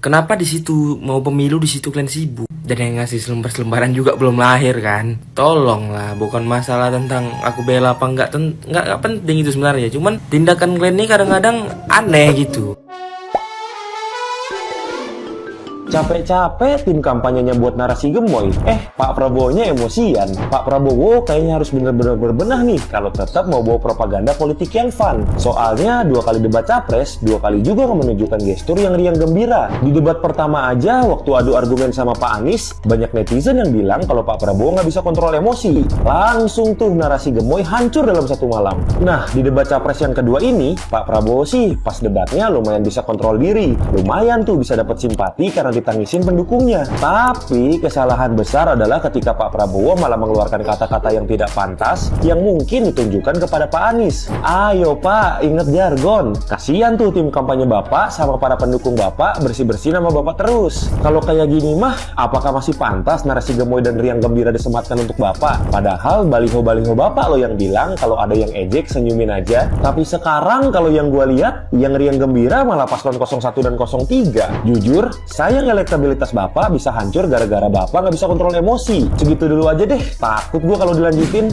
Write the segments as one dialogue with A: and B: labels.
A: Kenapa di situ mau pemilu di situ kalian sibuk? Dan yang ngasih selembar-selembaran juga belum lahir kan? Tolonglah, bukan masalah tentang aku bela apa enggak penting itu sebenarnya. Cuman tindakan kalian ini kadang-kadang aneh gitu.
B: Capek-capek tim kampanyenya buat narasi gemoy. Pak Prabowo-nya emosian. Pak Prabowo kayaknya harus bener-bener berbenah nih kalau tetap mau bawa propaganda politik yang fun. Soalnya 2 kali debat capres, 2 kali juga menunjukkan gestur yang riang gembira. Di debat pertama aja, waktu adu argumen sama Pak Anies, banyak netizen yang bilang kalau Pak Prabowo nggak bisa kontrol emosi. Langsung tuh narasi gemoy hancur dalam 1 malam. Nah, di debat capres yang kedua ini, Pak Prabowo sih pas debatnya lumayan bisa kontrol diri. Lumayan tuh bisa dapat simpati karena ditangisin pendukungnya. Tapi kesalahan besar adalah ketika Pak Prabowo malah mengeluarkan kata-kata yang tidak pantas yang mungkin ditunjukkan kepada Pak Anies. Ayo Pak, inget jargon. Kasian tuh tim kampanye Bapak sama para pendukung Bapak bersih-bersih nama Bapak terus. Kalau kayak gini mah, apakah masih pantas narasi gemoy dan riang gembira disematkan untuk Bapak? Padahal baliho-baliho Bapak loh yang bilang kalau ada yang ejek senyumin aja. Tapi sekarang kalau yang gua lihat, yang riang gembira malah paslon 01 dan 03. Jujur, saya elektabilitas Bapak bisa hancur gara-gara Bapak nggak bisa kontrol emosi. Segitu dulu aja deh, takut gue kalau dilanjutin.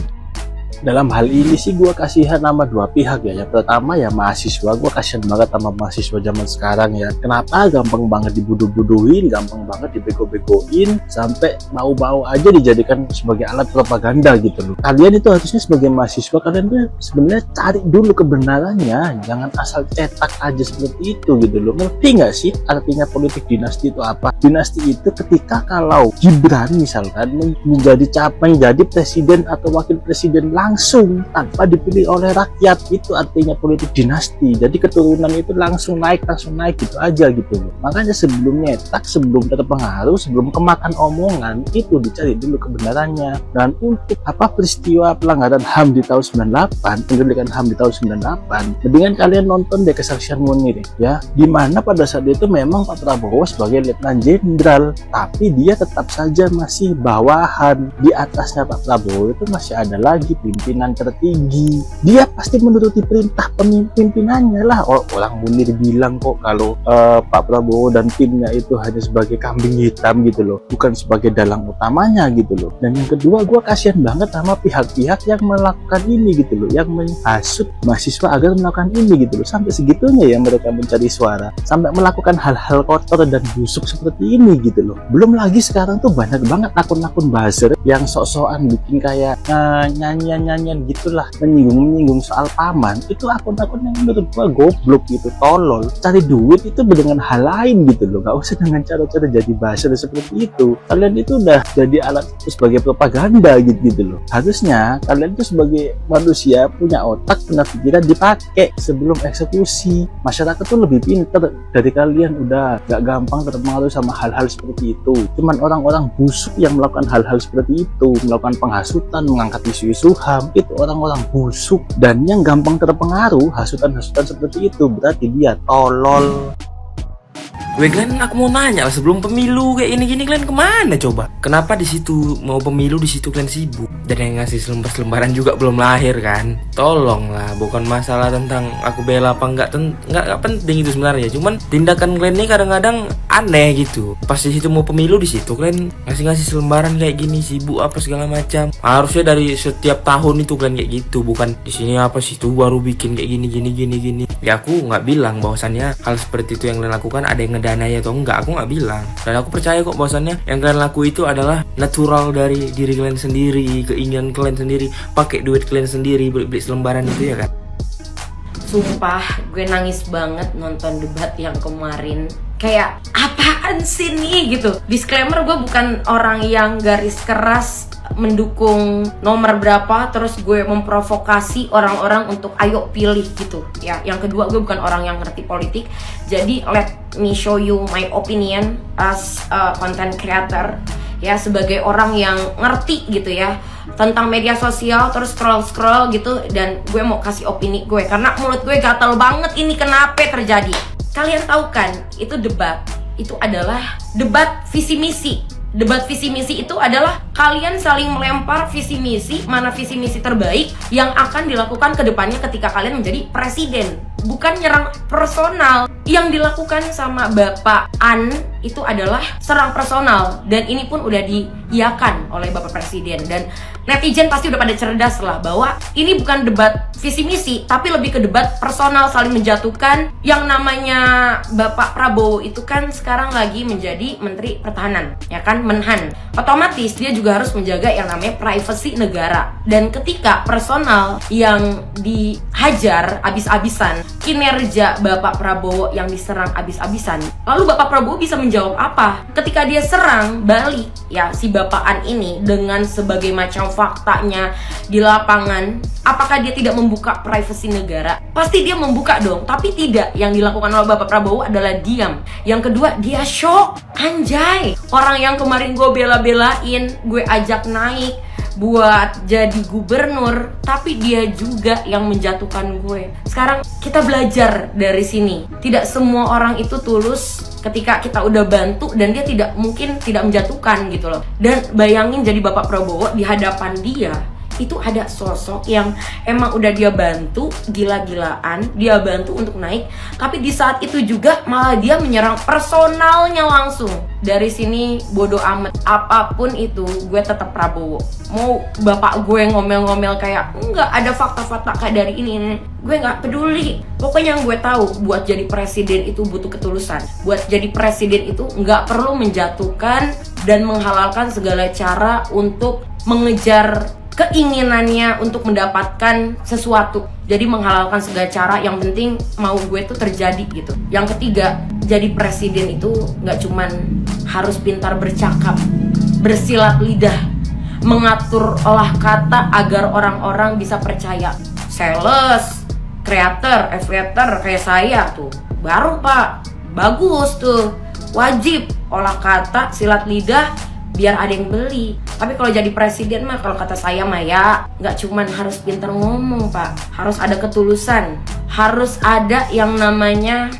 C: Dalam hal ini sih gue kasihan sama 2 pihak ya. Yang pertama ya mahasiswa, gue kasihan banget sama mahasiswa zaman sekarang ya. Kenapa gampang banget dibuduh-buduhin, gampang banget dibego-begoin, sampai mau-mau aja dijadikan sebagai alat propaganda gitu loh. Kalian itu harusnya sebagai mahasiswa, kalian tuh sebenarnya cari dulu kebenarannya, jangan asal cetak aja seperti itu gitu loh. Ngerti nggak sih artinya politik dinasti itu apa? Dinasti itu ketika kalau Gibran misalkan menjadi presiden atau wakil presiden langsung tanpa dipilih oleh rakyat, itu artinya politik dinasti. Jadi keturunan itu langsung naik gitu aja gitu loh. Makanya sebelum nyetak, sebelum terpengaruh, sebelum kemakan omongan, itu dicari dulu kebenarannya. Dan untuk apa peristiwa pelanggaran HAM di tahun 98, penggeledahan HAM di tahun 98, mendingan kalian nonton deh kesaksian Munir ya, dimana pada saat itu memang Pak Prabowo sebagai letnan jenderal, tapi dia tetap saja masih bawahan. Di atasnya Pak Prabowo itu masih ada lagi pimpinan tertinggi, dia pasti menuruti perintah pimpinannya lah. Orang Munir bilang kok kalau Pak Prabowo dan timnya itu hanya sebagai kambing hitam gitu loh, bukan sebagai dalang utamanya gitu loh. Dan yang kedua, gue kasihan banget sama pihak-pihak yang melakukan ini gitu loh, yang menghasut mahasiswa agar melakukan ini gitu loh. Sampai segitunya ya mereka mencari suara, sampai melakukan hal-hal kotor dan busuk seperti ini gitu loh. Belum lagi sekarang tuh banyak banget akun-akun buzzer yang sok-sokan bikin kayak nyanyian gitulah, menyinggung soal paman. Itu akun-akun yang menurut gua goblok gitu, tolol. Cari duit itu dengan hal lain gitu loh, gak usah dengan cara-cara jadi buzzer seperti itu. Kalian itu udah jadi alat sebagai propaganda gitu loh. Harusnya kalian itu sebagai manusia punya otak, punya pikiran, dipakai sebelum eksekusi. Masyarakat tuh lebih pintar dari kalian, udah gak gampang terpengaruh sama hal-hal seperti itu. Cuman orang-orang busuk yang melakukan hal-hal seperti itu, melakukan penghasutan, mengangkat isu-isu HAM, itu orang-orang busuk. Dan yang gampang terpengaruh hasutan-hasutan seperti itu berarti dia tolol.
A: Kalian, aku mau nanya lah, sebelum pemilu kayak gini kalian kemana coba? Kenapa di situ mau pemilu di situ kalian sibuk? Dan yang ngasih selembar-selembaran juga belum lahir kan? Tolonglah, bukan masalah tentang aku bela apa enggak penting itu sebenarnya. Cuman tindakan kalian ini kadang-kadang aneh gitu. Pas di situ mau pemilu di situ kalian ngasih selembaran kayak gini, sibuk apa segala macam. Harusnya dari setiap tahun itu kalian kayak gitu, bukan di sini apa sih itu baru bikin kayak gini. Ya aku nggak bilang bahwasannya hal seperti itu yang kalian lakukan ada yang danai atau enggak, aku nggak bilang. Dan aku percaya kok bahwasannya yang kalian laku itu adalah natural dari diri kalian sendiri, keinginan kalian sendiri, pakai duit kalian sendiri, beli selembaran itu ya kan.
D: Sumpah gue nangis banget nonton debat yang kemarin. Kayak apaan sih nih gitu. Disclaimer, gue bukan orang yang garis keras mendukung nomor berapa terus gue memprovokasi orang-orang untuk ayo pilih gitu ya. Yang kedua, gue bukan orang yang ngerti politik. Jadi let me show you my opinion as a content creator ya, sebagai orang yang ngerti gitu ya tentang media sosial, terus scroll gitu. Dan gue mau kasih opini gue karena mulut gue gatel banget ini kenapa terjadi. Kalian tahu kan, itu debat itu adalah debat visi misi. Debat visi misi itu adalah kalian saling melempar visi misi, mana visi misi terbaik yang akan dilakukan ke depannya ketika kalian menjadi presiden. Bukan nyerang personal. Yang dilakukan sama Bapak An itu adalah serang personal, dan ini pun udah diiyakan oleh Bapak Presiden. Dan netizen pasti udah pada cerdas lah bahwa ini bukan debat visi misi, tapi lebih ke debat personal, saling menjatuhkan. Yang namanya Bapak Prabowo itu kan sekarang lagi menjadi Menteri Pertahanan, ya kan, Menhan. Otomatis dia juga harus menjaga yang namanya privasi negara. Dan ketika personal yang dihajar abis-abisan, kinerja Bapak Prabowo yang diserang abis-abisan, lalu Bapak Prabowo bisa menjawab apa? Ketika dia serang balik ya si Bapak An ini dengan sebagai macam faktanya di lapangan, apakah dia tidak membuka privasi negara? Pasti dia membuka dong, tapi tidak. Yang dilakukan oleh Bapak Prabowo adalah diam. Yang kedua, dia shock. Anjay, orang yang kemarin gue bela-belain, gue ajak naik buat jadi gubernur, tapi dia juga yang menjatuhkan gue. Sekarang kita belajar dari sini. Tidak semua orang itu tulus ketika kita udah bantu, dan dia tidak mungkin tidak menjatuhkan gitu loh. Dan bayangin jadi Bapak Prabowo, di hadapan dia itu ada sosok yang emang udah dia bantu gila-gilaan, dia bantu untuk naik, tapi di saat itu juga malah dia menyerang personalnya langsung. Dari sini bodo amat, apapun itu gue tetap Prabowo. Mau bapak gue ngomel-ngomel kayak enggak ada fakta-fakta kayak dari ini, gue nggak peduli. Pokoknya yang gue tahu, buat jadi presiden itu butuh ketulusan. Buat jadi presiden itu nggak perlu menjatuhkan dan menghalalkan segala cara untuk mengejar keinginannya untuk mendapatkan sesuatu. Jadi menghalalkan segala cara, yang penting mau gue tuh terjadi gitu. Yang ketiga, jadi presiden itu gak cuman harus pintar bercakap, bersilat lidah, mengatur olah kata agar orang-orang bisa percaya. Sales, creator, affiliator kayak saya tuh baru pak, bagus tuh, wajib olah kata, silat lidah, biar ada yang beli. Tapi kalau jadi presiden mah, kalau kata saya mah ya nggak cuman harus pintar ngomong pak, harus ada ketulusan, harus ada yang namanya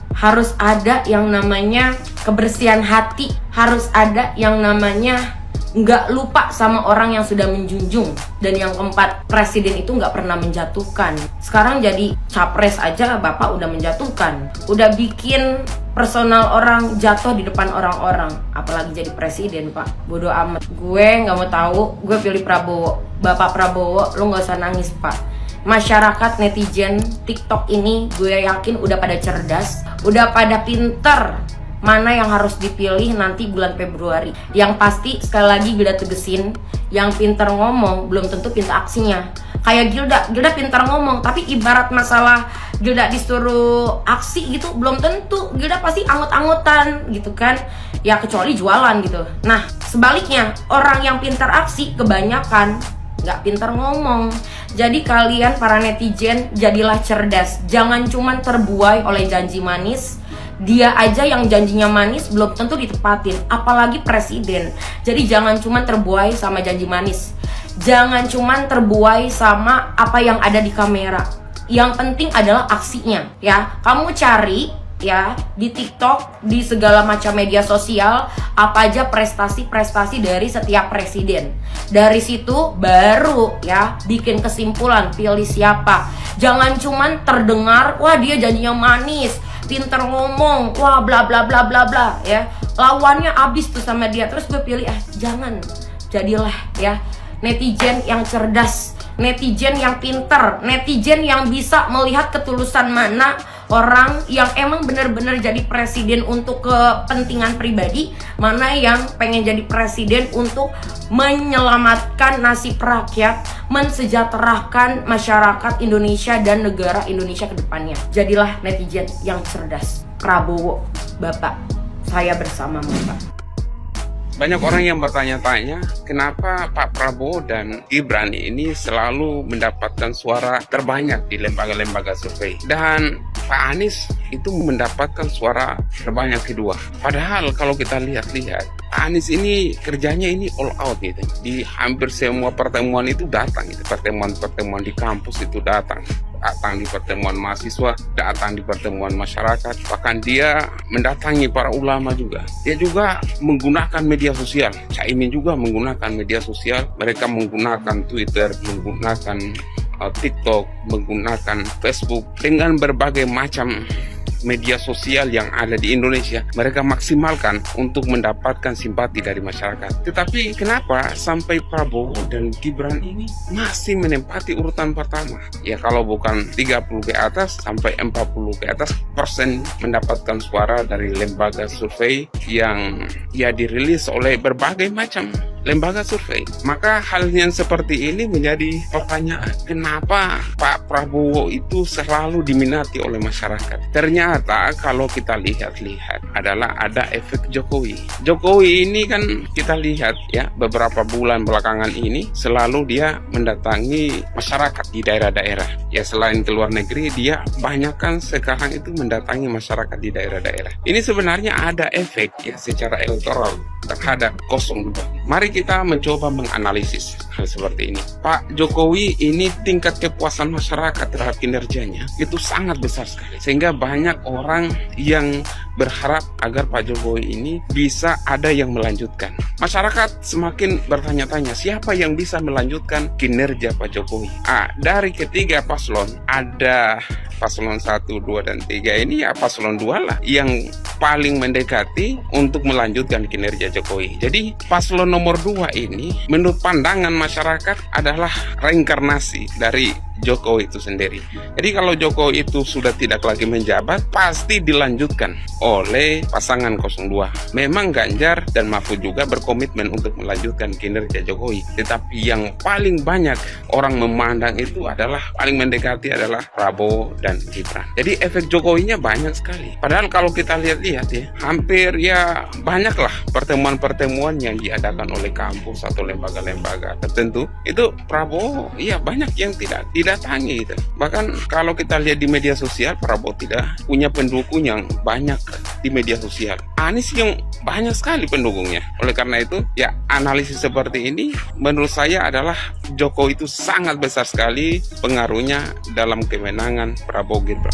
D: kebersihan hati, harus ada yang namanya nggak lupa sama orang yang sudah menjunjung. Dan yang keempat, presiden itu nggak pernah menjatuhkan. Sekarang jadi capres aja bapak udah menjatuhkan, udah bikin personal orang jatuh di depan orang-orang, apalagi jadi presiden pak. Bodoh amat, gue nggak mau tahu, gue pilih Prabowo. Bapak Prabowo, lo nggak usah nangis pak. Masyarakat netizen TikTok ini gue yakin udah pada cerdas, udah pada pinter mana yang harus dipilih nanti bulan Februari. Yang pasti sekali lagi Gilda tegesin, yang pinter ngomong belum tentu pinter aksinya. Kayak Gilda pintar ngomong, tapi ibarat masalah Gilda disuruh aksi gitu, belum tentu. Gilda pasti angot-angotan gitu kan, ya kecuali jualan gitu. Nah sebaliknya, orang yang pintar aksi kebanyakan nggak pintar ngomong. Jadi kalian para netizen jadilah cerdas, jangan cuman terbuai oleh janji manis. Dia aja yang janjinya manis belum tentu ditepatin, apalagi presiden. Jadi jangan cuman terbuai sama janji manis, jangan cuman terbuai sama apa yang ada di kamera. Yang penting adalah aksinya ya. Kamu cari ya di TikTok, di segala macam media sosial, apa aja prestasi-prestasi dari setiap presiden. Dari situ baru ya bikin kesimpulan, pilih siapa. Jangan cuman terdengar, wah dia janjinya manis, pinter ngomong, wah bla bla bla bla bla ya. Lawannya abis tuh sama dia, terus gue pilih jangan. Jadilah ya netizen yang cerdas, netizen yang pinter, netizen yang bisa melihat ketulusan mana orang yang emang benar-benar jadi presiden untuk kepentingan pribadi, mana yang pengen jadi presiden untuk menyelamatkan nasib rakyat, mensejahterakan masyarakat Indonesia dan negara Indonesia ke depannya. Jadilah netizen yang cerdas. Prabowo, Bapak, saya bersama Bapak.
E: Banyak orang yang bertanya-tanya, kenapa Pak Prabowo dan Gibran ini selalu mendapatkan suara terbanyak di lembaga-lembaga survei. Dan Pak Anies itu mendapatkan suara terbanyak kedua. Padahal kalau kita lihat-lihat, Pak Anies ini kerjanya ini all out gitu. Di hampir semua pertemuan itu datang gitu. Pertemuan-pertemuan di kampus itu datang di pertemuan mahasiswa, datang di pertemuan masyarakat, bahkan dia mendatangi para ulama juga. Dia juga menggunakan media sosial. Caimin juga menggunakan media sosial. Mereka menggunakan Twitter, menggunakan TikTok, menggunakan Facebook dengan berbagai macam media sosial yang ada di Indonesia mereka maksimalkan untuk mendapatkan simpati dari masyarakat. Tetapi kenapa sampai Prabowo dan Gibran ini masih menempati urutan pertama? Ya kalau bukan 30 ke atas sampai 40 ke atas persen mendapatkan suara dari lembaga survei yang ya dirilis oleh berbagai macam lembaga survei. Maka hal yang seperti ini menjadi pertanyaan, kenapa Pak Prabowo itu selalu diminati oleh masyarakat? Ternyata kalau kita lihat-lihat adalah ada efek Jokowi. Jokowi ini kan kita lihat ya beberapa bulan belakangan ini selalu dia mendatangi masyarakat di daerah-daerah. Ya selain ke luar negeri, dia banyakkan sekarang itu mendatangi masyarakat di daerah-daerah. Ini sebenarnya ada efek ya secara elektoral terhadap 02. Mari kita mencoba menganalisis hal seperti ini. Pak Jokowi ini tingkat kepuasan masyarakat terhadap kinerjanya itu sangat besar sekali. Sehingga banyak orang yang berharap agar Pak Jokowi ini bisa ada yang melanjutkan. Masyarakat semakin bertanya-tanya siapa yang bisa melanjutkan kinerja Pak Jokowi. Dari ketiga paslon ada paslon 1, 2, dan 3 ini ya paslon 2 lah yang paling mendekati untuk melanjutkan kinerja Jokowi. Jadi paslon nomor 2 ini menurut pandangan masyarakat adalah reinkarnasi dari Jokowi itu sendiri. Jadi kalau Jokowi itu sudah tidak lagi menjabat, pasti dilanjutkan oleh pasangan 02. Memang Ganjar dan Mahfud juga berkomitmen untuk melanjutkan kinerja Jokowi. Tetapi yang paling banyak orang memandang itu adalah paling mendekati adalah Prabowo dan Gibran. Jadi efek Jokowinya banyak sekali. Padahal kalau kita lihat-lihat ya, hampir ya banyaklah pertemuan-pertemuan yang diadakan oleh kampus atau lembaga-lembaga tertentu. Itu Prabowo iya banyak yang tidak didatangi gitu. Bahkan kalau kita lihat di media sosial, Prabowo tidak punya pendukung yang banyak di media sosial. Anies yang banyak sekali pendukungnya. Oleh karena itu, ya analisis seperti ini menurut saya adalah Jokowi itu sangat besar sekali pengaruhnya dalam kemenangan Prabowo Gibran.